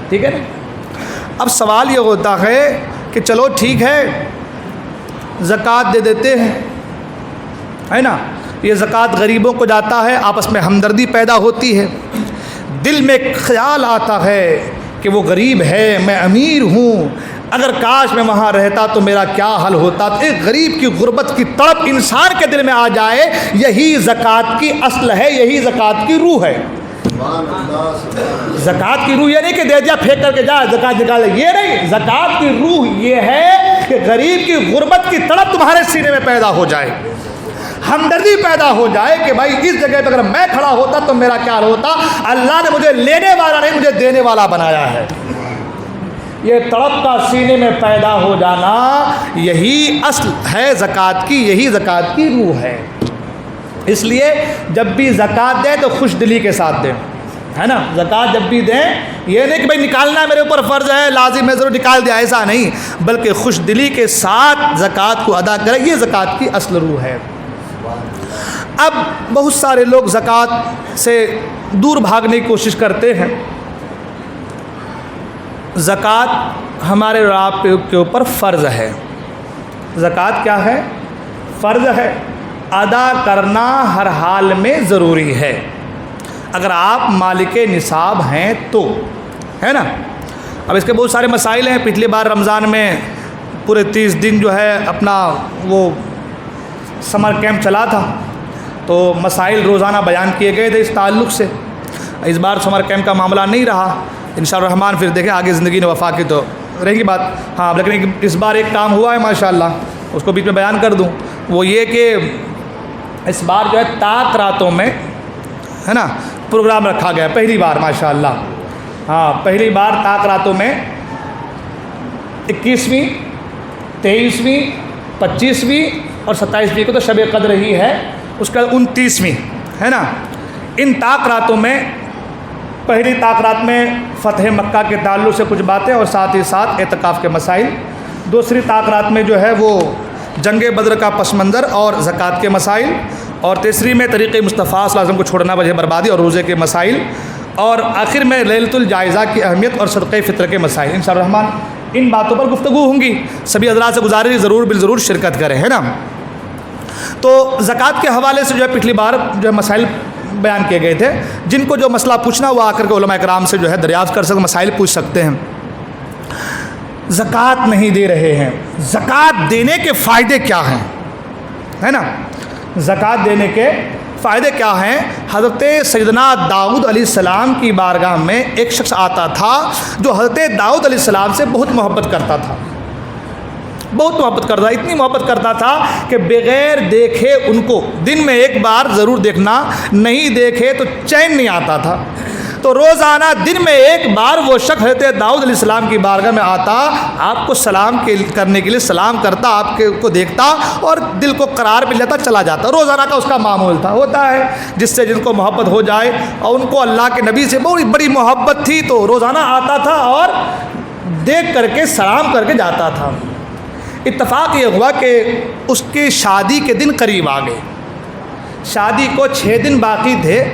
ٹھیک ہے نا۔ اب سوال یہ ہوتا ہے کہ چلو ٹھیک ہے زکوٰۃ دے دیتے ہیں، ہے نا، یہ زکوٰۃ غریبوں کو جاتا ہے، آپس میں ہمدردی پیدا ہوتی ہے، دل میں خیال آتا ہے کہ وہ غریب ہے، میں امیر ہوں، اگر کاش میں وہاں رہتا تو میرا کیا حل ہوتا۔ ایک غریب کی غربت کی تڑپ انسان کے دل میں آ جائے، یہی زکوٰۃ کی اصل ہے، یہی زکوٰۃ کی روح ہے۔ زکوٰۃ کی روح یہ نہیں کہ دے دیا پھینک کر کے جا زکوٰۃ نکال، یہ نہیں، زکوٰۃ کی روح یہ ہے کہ غریب کی غربت کی تڑپ تمہارے سینے میں پیدا ہو جائے، ہمدردی پیدا ہو جائے کہ بھائی اس جگہ پہ اگر میں کھڑا ہوتا تو میرا کیا ہوتا، اللہ نے مجھے لینے والا نہیں مجھے دینے والا بنایا ہے۔ یہ تڑپ کا سینے میں پیدا ہو جانا یہی اصل ہے زکوٰۃ کی، یہی زکوٰۃ کی روح ہے۔ اس لیے جب بھی زکوٰۃ دیں تو خوش دلی کے ساتھ دیں، ہے نا، زکوٰۃ جب بھی دیں یہ نہیں کہ بھائی نکالنا میرے اوپر فرض ہے لازم ہے ضرور نکال دیا، ایسا نہیں، بلکہ خوش دلی کے ساتھ زکوٰۃ کو ادا کریں، یہ زکوٰۃ کی اصل روح ہے۔ اب بہت سارے لوگ زکوٰۃ سے دور بھاگنے کی کوشش کرتے ہیں۔ زکوٰۃ ہمارے اور آپ کے اوپر فرض ہے۔ زکوٰۃ کیا ہے؟ فرض ہے، ادا کرنا ہر حال میں ضروری ہے، اگر آپ مالک نصاب ہیں تو، ہے نا۔ اب اس کے بہت سارے مسائل ہیں، پچھلی بار رمضان میں پورے 30 دن جو ہے اپنا وہ سمر کیمپ چلا تھا تو مسائل روزانہ بیان کیے گئے تھے اس تعلق سے۔ اس بار سمر کیمپ کا معاملہ نہیں رہا، انشاءاللہ الرحمن پھر دیکھیں آگے زندگی نے وفا کی تو رہے گی بات، ہاں، لیکن اس بار ایک کام ہوا ہے ماشاءاللہ، اس کو بیچ میں بیان کر دوں، وہ یہ کہ اس بار جو ہے طاق راتوں میں، ہے نا، پروگرام رکھا گیا پہلی بار ماشاءاللہ، ہاں، پہلی بار طاق راتوں میں 21ویں 23ویں 25ویں اور 27ویں کو تو شب قدر ہی ہے، اس کا 29ویں، ہے نا۔ ان طاق راتوں میں پہلی طاق رات میں فتح مکہ کے تعلق سے کچھ باتیں اور ساتھ ہی ساتھ اعتکاف کے مسائل، دوسری طاق رات میں جو ہے وہ جنگ بدر کا پس منظر اور زکوٰۃ کے مسائل، اور تیسری میں طریق مصطفیٰ صلی اللہ علیہ وسلم کو چھوڑنا وجہ بربادی اور روزے کے مسائل، اور آخر میں لیلۃ الجائزہ کی اہمیت اور صدقہ فطر کے مسائل۔ انشاءاللہ الرحمن ان باتوں پر گفتگو ہوں گی، سبھی حضرات سے گزارش ضرور بالضرور شرکت کریں، ہے نا۔ تو زکوٰۃ کے حوالے سے جو ہے پچھلی بار جو ہے مسائل بیان کیے گئے تھے، جن کو جو مسئلہ پوچھنا وہ آ کر کے علماء کرام سے جو ہے دریافت کر سکتے، مسائل پوچھ سکتے ہیں۔ زکوٰۃ نہیں دے رہے ہیں، زکوٰۃ دینے کے فائدے کیا ہیں، ہے نا، زکوٰۃ دینے کے فائدے کیا ہیں؟ حضرت سیدنا داؤد علیہ السلام کی بارگاہ میں ایک شخص آتا تھا جو حضرت داؤد علیہ السلام سے بہت محبت کرتا تھا، بہت محبت کرتا، اتنی محبت کرتا تھا کہ بغیر دیکھے ان کو دن میں ایک بار ضرور دیکھنا، نہیں دیکھے تو چین نہیں آتا تھا۔ تو روزانہ دن میں ایک بار وہ شخص حضرت داؤد علیہ السلام کی بارگاہ میں آتا، آپ کو سلام کرنے کے لیے سلام کرتا، آپ کو دیکھتا اور دل کو قرار مل جاتا، چلا جاتا۔ روزانہ کا اس کا معمول تھا۔ ہوتا ہے جس سے جن کو محبت ہو جائے، اور ان کو اللہ کے نبی سے بڑی بڑی محبت تھی تو روزانہ آتا تھا اور دیکھ کر کے سلام کر کے جاتا تھا۔ اتفاق یہ ہوا کہ اس کی شادی کے دن قریب آ گئے، شادی کو 6 دن باقی تھے،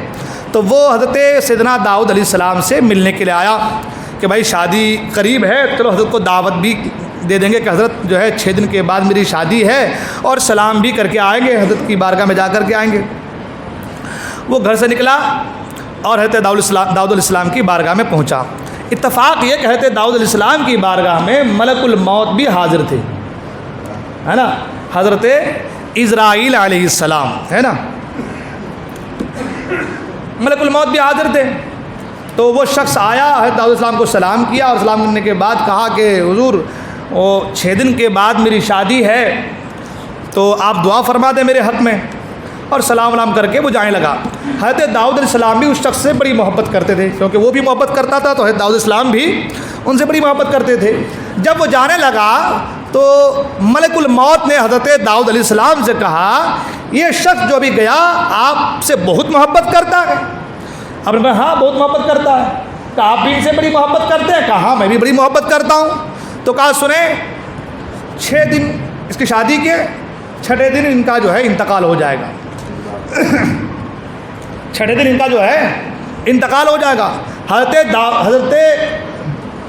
تو وہ حضرت سیدنا داؤد علیہ السلام سے ملنے کے لیے آیا کہ بھائی شادی قریب ہے، چلو حضرت کو دعوت بھی دے دیں گے کہ حضرت جو ہے 6 دن کے بعد میری شادی ہے، اور سلام بھی کر کے آئیں گے، حضرت کی بارگاہ میں جا کر کے آئیں گے۔ وہ گھر سے نکلا اور حضرت داؤد علیہ السلام کی بارگاہ میں پہنچا۔ اتفاق یہ کہ حضرت داؤد علیہ السلام کی بارگاہ میں ملک الموت بھی حاضر تھے، ہے نا، حضرت اسرائیل علیہ السلام، ہے نا، ملک الموت بھی حاضر تھے۔ تو وہ شخص آیا، حضرت داؤد علیہ السلام کو سلام کیا، اور سلام کرنے کے بعد کہا کہ حضور وہ 6 دن کے بعد میری شادی ہے، تو آپ دعا فرما دیں میرے حق میں، اور سلام کر کے وہ جانے لگا۔ حضرت داؤد علیہ السلام بھی اس شخص سے بڑی محبت کرتے تھے، کیونکہ وہ بھی محبت کرتا تھا، تو حضرت داؤد علیہ السلام بھی ان سے بڑی محبت کرتے تھے۔ جب وہ جانے لگا تو ملک الموت نے حضرت داؤد علیہ السلام سے کہا، یہ شخص جو ابھی گیا آپ سے بہت محبت کرتا ہے؟ آپ نے کہا ہاں بہت محبت کرتا ہے۔ کہا آپ بھی ان سے بڑی محبت کرتے ہیں؟ کہا ہاں میں بھی بڑی محبت کرتا ہوں۔ تو کہا سنیں 6 دن اس کی شادی کے، 6ٹھے دن ان کا جو ہے انتقال ہو جائے گا، 6ٹھے دن ان کا جو ہے انتقال ہو جائے گا۔ حضرت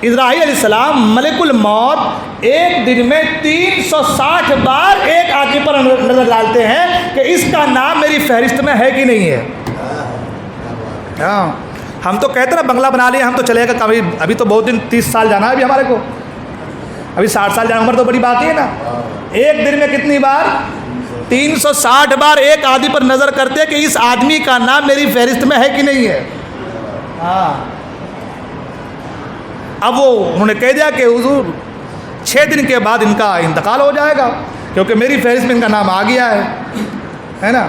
اسرائیل علیہ السلام ملک الموت ایک دن میں 360 بار ایک آدمی پر نظر ڈالتے ہیں کہ اس کا نام میری فہرست میں ہے کہ نہیں ہے۔ ہاں ہم تو کہتے ہیں نا بنگلہ بنا لیا ہم تو چلے گا، کبھی ابھی تو بہت دن 30 سال جانا ہے ابھی ہمارے کو، ابھی 60 سال جانا، عمر تو بڑی باقی ہے نا۔ ایک دن میں کتنی بار؟ 360 بار ایک آدمی پر نظر کرتے ہیں کہ اس آدمی کا نام میری فہرست میں ہے کہ نہیں ہے۔ ہاں اب وہ انہوں نے کہہ دیا کہ حضور 6 دن کے بعد ان کا انتقال ہو جائے گا، کیونکہ میری فہرست میں ان کا نام آ گیا ہے نا۔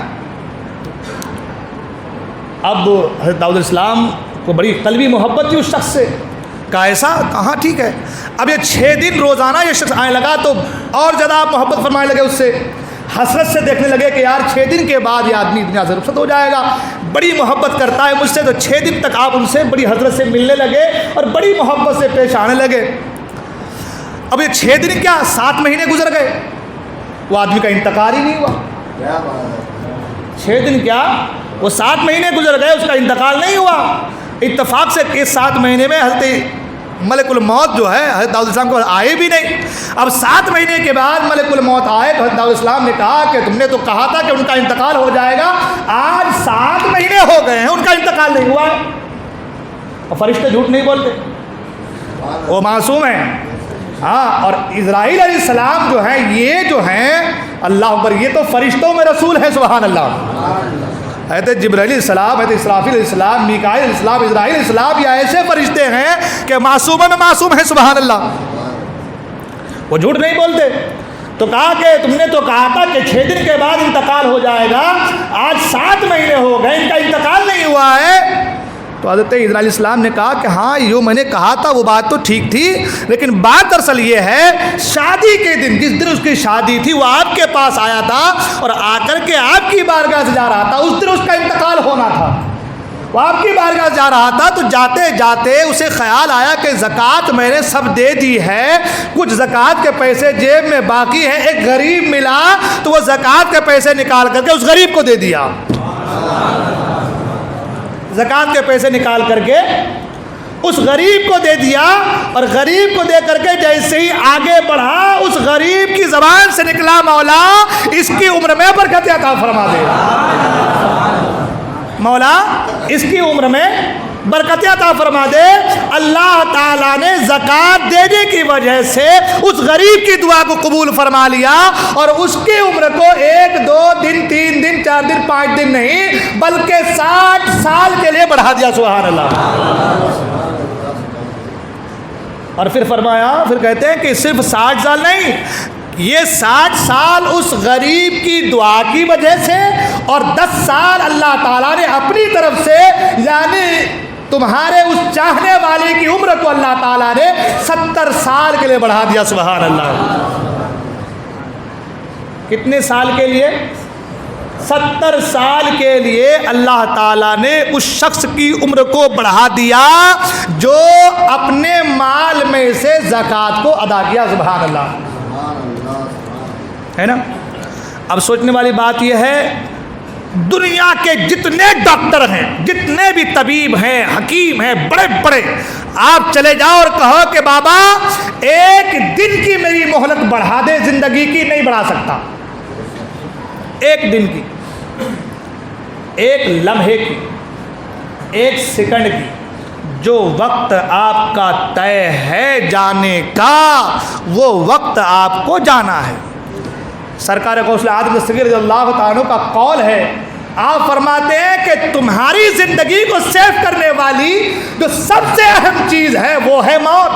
اب حضرت داؤد علیہ السلام کو بڑی قلبی محبت تھی اس شخص سے، کہا ایسا؟ کہا ٹھیک ہے۔ اب یہ 6 دن روزانہ یہ شخص آنے لگا تو اور زیادہ آپ محبت فرمانے لگے، اس سے حسرت سے دیکھنے لگے کہ یار 6 دن کے بعد یہ آدمی دنیا سے رخصت ہو جائے گا، بڑی محبت کرتا ہے مجھ سے، تو 6 دن تک آپ ان سے بڑی حسرت سے ملنے لگے اور بڑی محبت سے پیش آنے لگے۔ اب یہ 6 دن کیا 7 مہینے گزر گئے، وہ آدمی کا انتقال ہی نہیں ہوا۔ 6 دن کیا وہ 7 مہینے گزر گئے، اس کا انتقال نہیں ہوا۔ اتفاق سے اس 7 مہینے میں حضرت ملک الموت جو ہے حضرت داؤد علیہ السلام کو آئے بھی نہیں۔ اب 7 مہینے کے بعد ملک الموت آئے تو حضرت داؤد علیہ السلام نے کہا کہ تم نے تو کہا تھا کہ ان کا انتقال ہو جائے گا، آج 7 مہینے ہو گئے ہیں ان کا انتقال نہیں ہوا ہے۔ اور فرشتے جھوٹ نہیں بولتے، وہ معصوم ہیں۔ ہاں اور اسرائیل علیہ السلام جو ہیں یہ جو ہیں اللہ اکبر، یہ تو فرشتوں میں رسول ہیں، سبحان اللہ۔ حضرت جبرائیل علیہ السلام، حضرت اسرافیل علیہ السلام، میکائیل علیہ السلام، اسرائیل علیہ السلام، یہ ایسے فرشتے ہیں کہ معصوموں میں معصوم ہیں، سبحان اللہ، وہ جھوٹ نہیں بولتے۔ تو کہا کہ تم نے تو کہا تھا کہ 6 دن کے بعد انتقال ہو جائے گا، آج 7 مہینے ہو گئے ان کا انتقال نہیں ہوا ہے۔ تو حضرت اسرائیل علیہ السلام نے کہا کہ ہاں یہ میں نے کہا تھا وہ بات تو ٹھیک تھی، لیکن بات دراصل یہ ہے شادی کے دن، جس دن اس کی شادی تھی وہ آپ کے پاس آیا تھا اور آ کر کے آپ کی بارگاہ سے جا رہا تھا، اس دن اس کا انتقال ہونا تھا، وہ آپ کی بارگاہ سے جا رہا تھا۔ تو جاتے جاتے اسے خیال آیا کہ زکوٰۃ میں نے سب دے دی ہے، کچھ زکوٰۃ کے پیسے جیب میں باقی ہیں، ایک غریب ملا تو وہ زکوٰۃ کے پیسے نکال کر کے اس غریب کو دے دیا، زکوٰۃ کے پیسے نکال کر کے اس غریب کو دے دیا، اور غریب کو دے کر کے جیسے ہی آگے بڑھا اس غریب کی زبان سے نکلا مولا اس کی عمر میں برکت عطا فرما دے، مولا اس کی عمر میں برکت عطا فرما دے۔ اللہ تعالیٰ نے زکوٰۃ دینے کی وجہ سے اس غریب کی دعا کو قبول فرما لیا، اور اس کی عمر کو 1 2 دن 3 دن 4 دن 5 دن نہیں بلکہ 60 سال کے لیے بڑھا دیا، سبحان اللہ۔ اور پھر فرمایا، پھر کہتے ہیں کہ صرف 60 سال نہیں، یہ 60 سال اس غریب کی دعا کی وجہ سے، اور 10 سال اللہ تعالیٰ نے اپنی طرف سے یعنی تمہارے اس چاہنے والے کی عمر کو اللہ تعالیٰ نے 70 سال کے لیے بڑھا دیا. سبحان اللہ. کتنے سال کے لیے؟ 70 سال کے لیے اللہ تعالیٰ نے اس شخص کی عمر کو بڑھا دیا جو اپنے مال میں سے زکوٰۃ کو ادا کیا. سبحان اللہ. ہے نا. اب سوچنے والی بات یہ ہے، دنیا کے جتنے ڈاکٹر ہیں، جتنے بھی طبیب ہیں، حکیم ہیں، بڑے بڑے، آپ چلے جاؤ اور کہو کہ بابا ایک دن کی میری مہلت بڑھا دے، زندگی کی نہیں بڑھا سکتا. ایک دن کی، ایک لمحے کی، ایک سیکنڈ کی، جو وقت آپ کا طے ہے جانے کا، وہ وقت آپ کو جانا ہے. سرکار غوث اعظم دستگیر رضی اللہ تعالیٰ کا قول ہے، آپ فرماتے ہیں کہ تمہاری زندگی کو سیو کرنے والی جو سب سے اہم چیز ہے وہ ہے موت.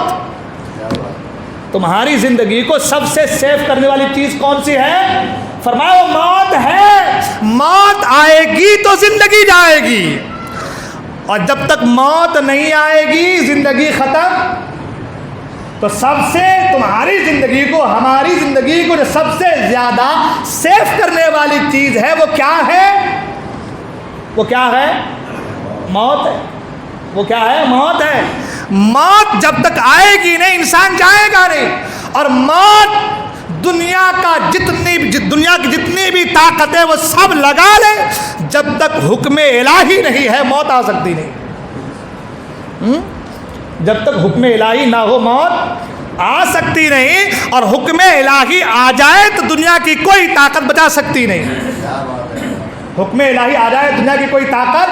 تمہاری زندگی کو سب سے سیو کرنے والی چیز کون سی ہے؟ فرمایا موت ہے. موت آئے گی تو زندگی جائے گی، اور جب تک موت نہیں آئے گی زندگی ختم. تو سب سے تمہاری زندگی کو، ہماری زندگی کو جو سب سے زیادہ سیو کرنے والی چیز ہے وہ کیا ہے؟ وہ کیا ہے؟ موت ہے. وہ کیا ہے؟ موت ہے. موت جب تک آئے گی نہیں انسان جائے گا نہیں. اور موت دنیا کی جتنی بھی طاقتیں وہ سب لگا لے، جب تک حکم الہی نہیں ہے موت آ سکتی نہیں. جب تک حکم الہی نہ ہو موت آ سکتی نہیں، اور حکم الہی آ جائے تو دنیا کی کوئی طاقت بچا سکتی نہیں. حکم الہی آ جائے دنیا کی کوئی طاقت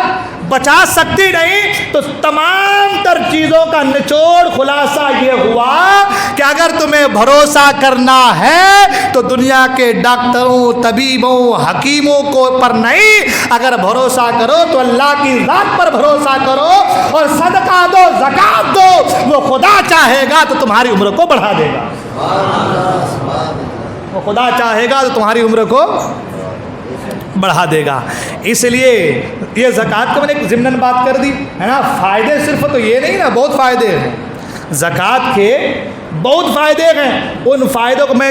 بچا سکتی نہیں. تو تمام تر چیزوں کا نچوڑ خلاصہ یہ ہوا کہ اگر تمہیں بھروسہ کرنا ہے تو دنیا کے ڈاکٹروں، طبیبوں، حکیموں کو پر نہیں، اگر بھروسہ کرو تو اللہ کی ذات پر بھروسہ کرو اور صدقہ دو، زکوٰۃ دو. وہ خدا چاہے گا تو تمہاری عمر کو بڑھا دے گا. وہ خدا چاہے گا تو تمہاری عمر کو بڑھا دے گا. اس لیے یہ زکوٰۃ کا میں نے ایک ضمناً بات کر دی ہے نا. فائدے صرف تو یہ نہیں نا، بہت فائدے ہیں زکوٰۃ کے، بہت فائدے ہیں. ان فائدوں کو میں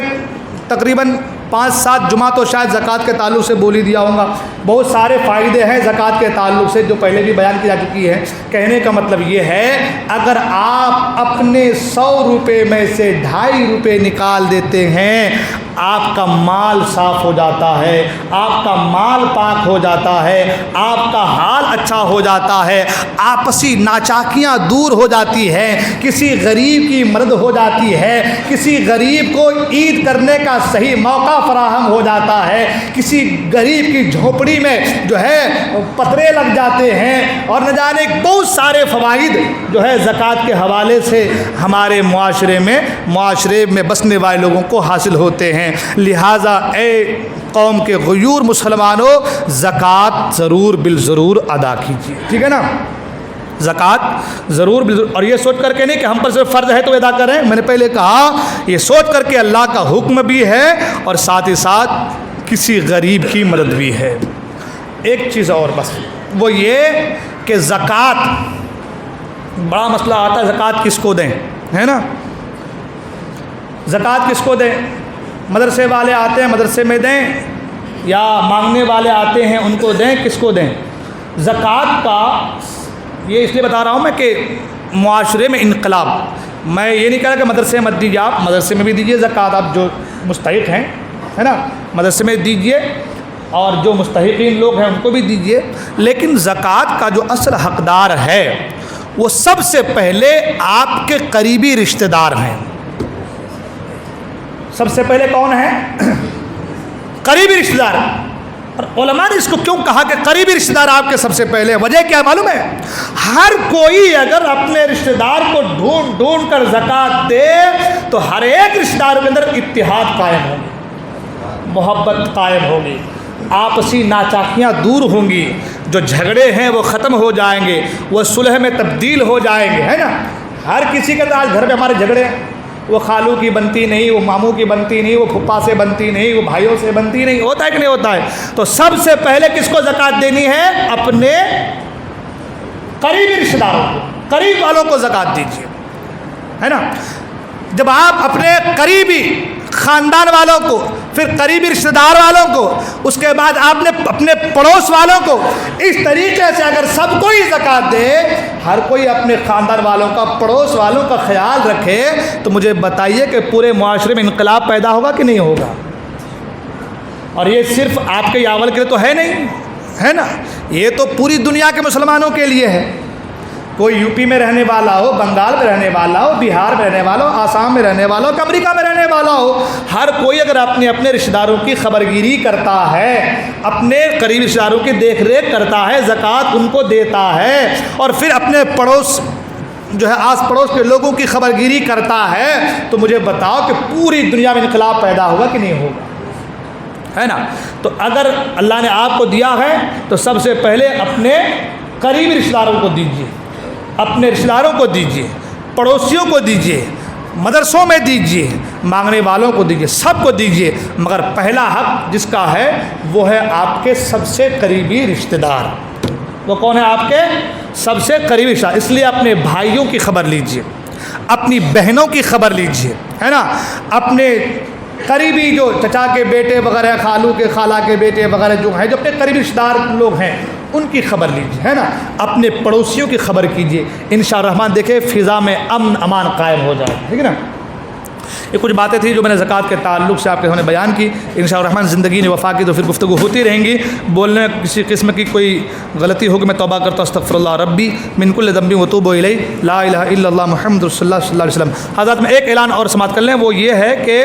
تقریباً 5-7 جمعہ تو شاید زکوٰۃ کے تعلق سے بول ہی دیا ہوں گا. بہت سارے فائدے ہیں زکوٰۃ کے تعلق سے جو پہلے بھی بیان کی جا چکی ہے. کہنے کا مطلب یہ ہے، اگر آپ اپنے 100 روپے میں سے 2.5 روپے نکال دیتے ہیں، آپ کا مال صاف ہو جاتا ہے، آپ کا مال پاک ہو جاتا ہے، آپ کا حال اچھا ہو جاتا ہے، آپسی ناچاکیاں دور ہو جاتی ہیں، کسی غریب کی مدد ہو جاتی ہے، کسی غریب کو عید کرنے کا صحیح موقع فراہم ہو جاتا ہے، کسی غریب کی جھونپڑی میں جو ہے پترے لگ جاتے ہیں، اور نہ جانے بہت سارے فوائد جو ہے زکوٰۃ کے حوالے سے ہمارے معاشرے میں بسنے والے لوگوں کو حاصل ہوتے ہیں. لہٰذا اے قوم کے غیور مسلمانوں، زکوٰۃ ضرور بالضرور ادا کیجیے. ٹھیک ہے نا. زکوٰۃ ضرور بالضرور، اور یہ سوچ کر کے نہیں کہ ہم پر صرف فرض ہے تو ادا کریں. میں نے پہلے کہا یہ سوچ کر کے اللہ کا حکم بھی ہے اور ساتھ ہی ساتھ کسی غریب کی مدد بھی ہے. ایک چیز اور بس، وہ یہ کہ زکوٰۃ، بڑا مسئلہ آتا ہے زکوٰۃ کس کو دیں، ہے نا. زکوٰۃ کس کو دیں؟ مدرسے والے آتے ہیں مدرسے میں دیں، یا مانگنے والے آتے ہیں ان کو دیں، کس کو دیں؟ زکوٰۃ کا یہ اس لیے بتا رہا ہوں میں کہ معاشرے میں انقلاب، میں یہ نہیں کہہ رہا کہ مدرسے مت دیجیے، آپ مدرسے میں بھی دیجیے زکوٰۃ، آپ جو مستحق ہیں ہے نا مدرسے میں دیجیے، اور جو مستحقین لوگ ہیں ان کو بھی دیجیے. لیکن زکوٰۃ کا جو اصل حقدار ہے وہ سب سے پہلے آپ کے قریبی رشتہ دار ہیں. سب سے پہلے کون ہے؟ قریبی رشتہ دار. اور علماء نے اس کو کیوں کہا کہ قریبی رشتہ دار آپ کے سب سے پہلے؟ وجہ کیا معلوم ہے؟ ہر کوئی اگر اپنے رشتہ دار کو ڈھونڈ ڈھونڈ کر زکوٰۃ دے تو ہر ایک رشتہ دار کے اندر اتحاد قائم ہوگی، محبت قائم ہوگی، آپسی ناچاکیاں دور ہوں گی، جو جھگڑے ہیں وہ ختم ہو جائیں گے، وہ صلح میں تبدیل ہو جائیں گے، ہے نا. ہر کسی کے آج گھر میں ہمارے جھگڑے ہیں، وہ خالو کی بنتی نہیں، وہ ماموں کی بنتی نہیں، وہ پھپھا سے بنتی نہیں، وہ بھائیوں سے بنتی نہیں. ہوتا ہے کہ نہیں ہوتا ہے؟ تو سب سے پہلے کس کو زکوٰۃ دینی ہے؟ قریبی رشتہ داروں کو، قریب والوں کو زکوٰۃ دیجیے، ہے نا۔ جب آپ اپنے قریبی خاندان والوں کو، پھر قریبی رشتہ دار والوں کو، اس کے بعد آپ نے اپنے پڑوس والوں کو، اس طریقے سے اگر سب کو ہی زکوٰۃ دے، ہر کوئی اپنے خاندان والوں کا، پڑوس والوں کا خیال رکھے، تو مجھے بتائیے کہ پورے معاشرے میں انقلاب پیدا ہوگا کہ نہیں ہوگا؟ اور یہ صرف آپ کے یاول کے لیے تو ہے نہیں، ہے نا، یہ تو پوری دنیا کے مسلمانوں کے لیے ہے۔ کوئی یو پی میں رہنے والا ہو، بنگال میں رہنے والا ہو، بہار میں رہنے والا ہو، آسام میں رہنے والا ہو، کہ امریکہ میں رہنے والا ہو، ہر کوئی اگر اپنے رشتہ داروں کی خبرگیری کرتا ہے، اپنے قریبی رشتہ داروں کی دیکھ ریکھ کرتا ہے، زکوٰۃ ان کو دیتا ہے، اور پھر اپنے پڑوس جو ہے آس پڑوس کے لوگوں کی خبرگیری کرتا ہے، تو مجھے بتاؤ کہ پوری دنیا میں انقلاب پیدا ہوگا کہ نہیں ہوگا، ہے نا۔ تو اگر اللہ نے آپ کو دیا ہے تو سب سے پہلے اپنے قریبی رشتہ داروں کو دیجیے، اپنے رشتہ داروں کو دیجیے، پڑوسیوں کو دیجیے، مدرسوں میں دیجیے، مانگنے والوں کو دیجیے، سب کو دیجیے، مگر پہلا حق جس کا ہے وہ ہے آپ کے سب سے قریبی رشتہ دار۔ وہ کون ہے؟ آپ کے سب سے قریبی رشتہ دار۔ اس لیے اپنے بھائیوں کی خبر لیجیے، اپنی بہنوں کی خبر لیجیے، ہے نا، اپنے قریبی جو چچا کے بیٹے وغیرہ، خالو کے خالہ کے بیٹے وغیرہ جو ہیں، جو اپنے قریبی رشتہ دار لوگ ہیں، ان کی خبر لیجیے، ہے نا، اپنے پڑوسیوں کی خبر کیجیے، انشاءاللہ الرحمن دیکھیں فضا میں امن امان قائم ہو جائے، ٹھیک ہے نا۔ یہ کچھ باتیں تھیں جو میں نے زکوٰۃ کے تعلق سے آپ کے سامنے بیان کی۔ انشاءاللہ الرحمن زندگی نے وفا کی تو پھر گفتگو ہوتی رہیں گی، بولنے میں کسی قسم کی کوئی غلطی ہوگی میں توبہ کرتا ہوں، استغفر اللہ ربی من کل ذنب واتوب الیہ، لا الہ الا اللہ محمد رسول اللہ صلی اللہ علیہ وسلم۔ حضرات میں ایک اعلان اور سماعت کر لیں، وہ یہ ہے کہ